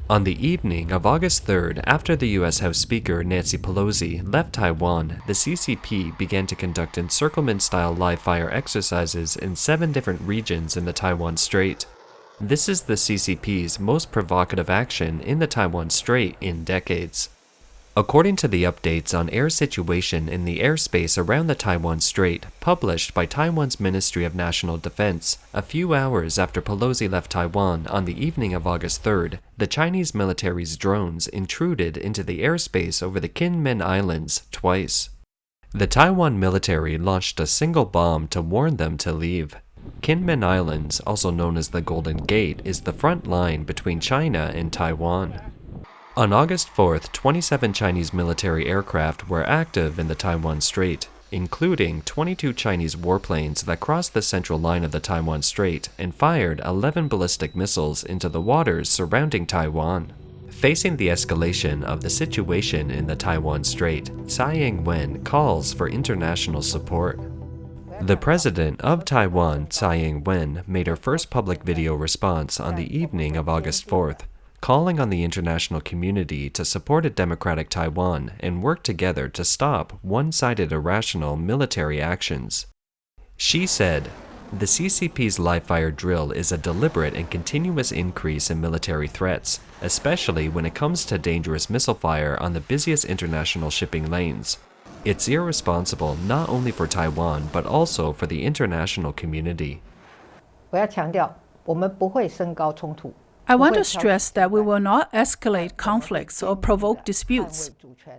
On the evening of August 3rd, after the U.S. House Speaker Nancy Pelosi left Taiwan, the CCP began to conduct encirclement-style live-fire exercises in 7 different regions in the Taiwan Strait. This is the CCP's most provocative action in the Taiwan Strait in decades. According to the updates on air situation in the airspace around the Taiwan Strait, published by Taiwan's Ministry of National Defense, a few hours after Pelosi left Taiwan on the evening of August 3rd, the Chinese military's drones intruded into the airspace over the Kinmen Islands twice. The Taiwan military launched a single bomb to warn them to leave. Kinmen Islands, also known as the Golden Gate, is the front line between China and Taiwan. On August 4th, 27 Chinese military aircraft were active in the Taiwan Strait, including 22 Chinese warplanes that crossed the central line of the Taiwan Strait and fired 11 ballistic missiles into the waters surrounding Taiwan. Facing the escalation of the situation in the Taiwan Strait, Tsai Ing-wen calls for international support. The president of Taiwan, Tsai Ing-wen, made her first public video response on the evening of August 4th, calling on the international community to support a democratic Taiwan and work together to stop one-sided irrational military actions. She said, "The CCP's live-fire drill is a deliberate and continuous increase in military threats, especially when it comes to dangerous missile fire on the busiest international shipping lanes. It's irresponsible not only for Taiwan but also for the international community." 我要强调，我们不会升高冲突。 I want to stress that we will not escalate conflicts or provoke disputes,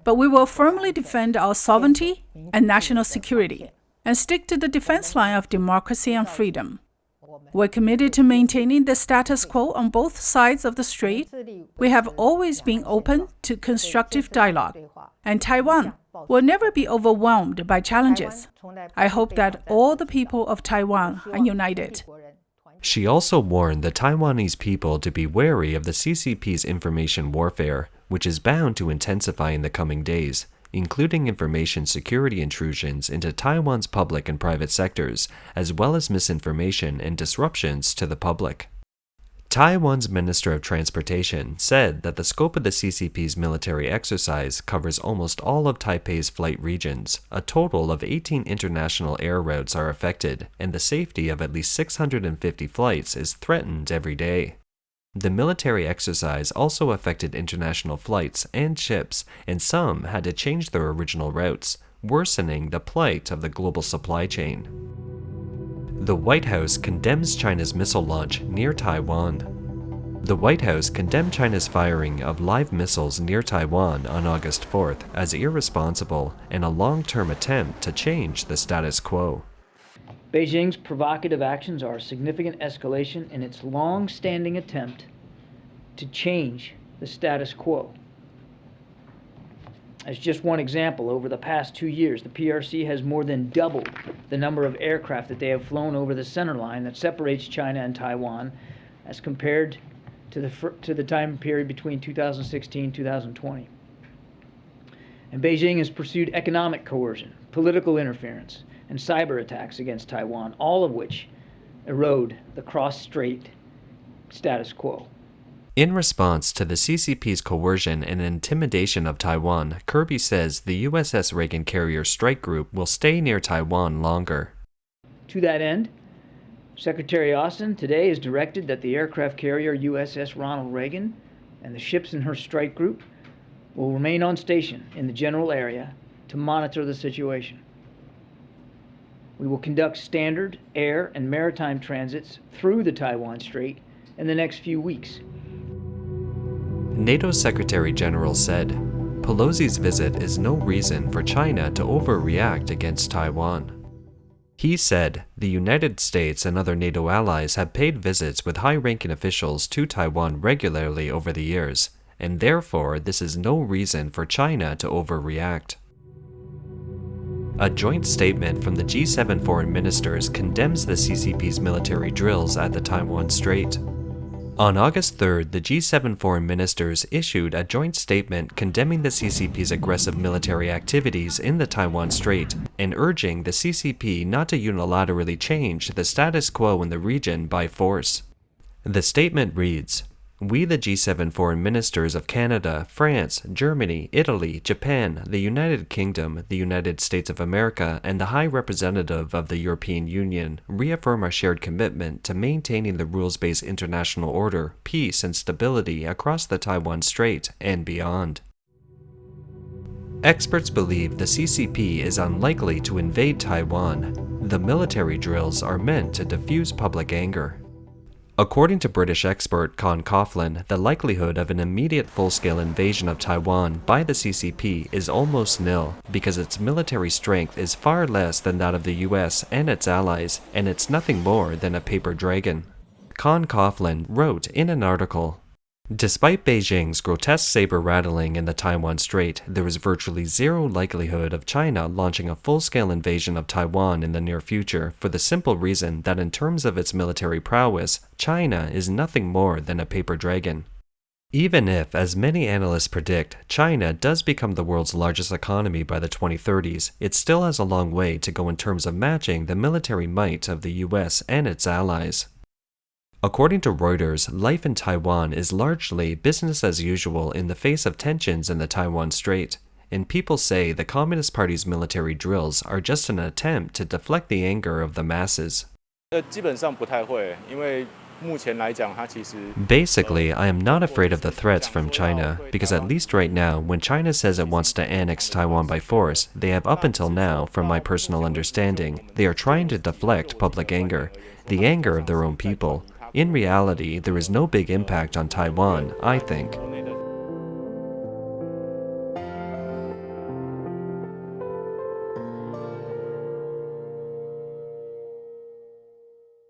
but we will firmly defend our sovereignty and national security and stick to the defense line of democracy and freedom. We're committed to maintaining the status quo on both sides of the strait. We have always been open to constructive dialogue, and Taiwan will never be overwhelmed by challenges. I hope that all the people of Taiwan are united. She also warned the Taiwanese people to be wary of the CCP's information warfare, which is bound to intensify in the coming days, including information security intrusions into Taiwan's public and private sectors, as well as misinformation and disruptions to the public. Taiwan's Minister of Transportation said that the scope of the CCP's military exercise covers almost all of Taipei's flight regions. A total of 18 international air routes are affected, and the safety of at least 650 flights is threatened every day. The military exercise also affected international flights and ships, and some had to change their original routes, worsening the plight of the global supply chain. The White House condemns China's missile launch near Taiwan. The White House condemned China's firing of live missiles near Taiwan on August 4th as irresponsible and a long-term attempt to change the status quo. Beijing's provocative actions are a significant escalation in its long-standing attempt to change the status quo. As just one example, over the past 2 years, the PRC has more than doubled the number of aircraft that they have flown over the center line that separates China and Taiwan as compared to the time period between 2016 and 2020. And Beijing has pursued economic coercion, political interference, and cyber attacks against Taiwan, all of which erode the cross-strait status quo. In response to the CCP's coercion and intimidation of Taiwan, Kirby says the USS Reagan Carrier Strike Group will stay near Taiwan longer. To that end, Secretary Austin today has directed that the aircraft carrier USS Ronald Reagan and the ships in her strike group will remain on station in the general area to monitor the situation. We will conduct standard air and maritime transits through the Taiwan Strait in the next few weeks. NATO Secretary General said, Pelosi's visit is no reason for China to overreact against Taiwan. He said the United States and other NATO allies have paid visits with high-ranking officials to Taiwan regularly over the years, and therefore this is no reason for China to overreact. A joint statement from the G7 foreign ministers condemns the CCP's military drills at the Taiwan Strait. On August 3rd, the G7 foreign ministers issued a joint statement condemning the CCP's aggressive military activities in the Taiwan Strait and urging the CCP not to unilaterally change the status quo in the region by force. The statement reads, We, the G7 foreign ministers of Canada, France, Germany, Italy, Japan, the United Kingdom, the United States of America, and the High Representative of the European Union, reaffirm our shared commitment to maintaining the rules-based international order, peace, and stability across the Taiwan Strait and beyond. Experts believe the CCP is unlikely to invade Taiwan. The military drills are meant to diffuse public anger. According to British expert Con Coughlin, the likelihood of an immediate full-scale invasion of Taiwan by the CCP is almost nil because its military strength is far less than that of the US and its allies, and it's nothing more than a paper dragon. Con Coughlin wrote in an article, "Despite Beijing's grotesque saber-rattling in the Taiwan Strait, there is virtually zero likelihood of China launching a full-scale invasion of Taiwan in the near future for the simple reason that in terms of its military prowess, China is nothing more than a paper dragon." Even if, as many analysts predict, China does become the world's largest economy by the 2030s, it still has a long way to go in terms of matching the military might of the US and its allies. According to Reuters, life in Taiwan is largely business as usual in the face of tensions in the Taiwan Strait, and people say the Communist Party's military drills are just an attempt to deflect the anger of the masses. Basically, I am not afraid of the threats from China, because at least right now, when China says it wants to annex Taiwan by force, they have up until now, from my personal understanding, they are trying to deflect public anger, the anger of their own people. In reality, there is no big impact on Taiwan, I think.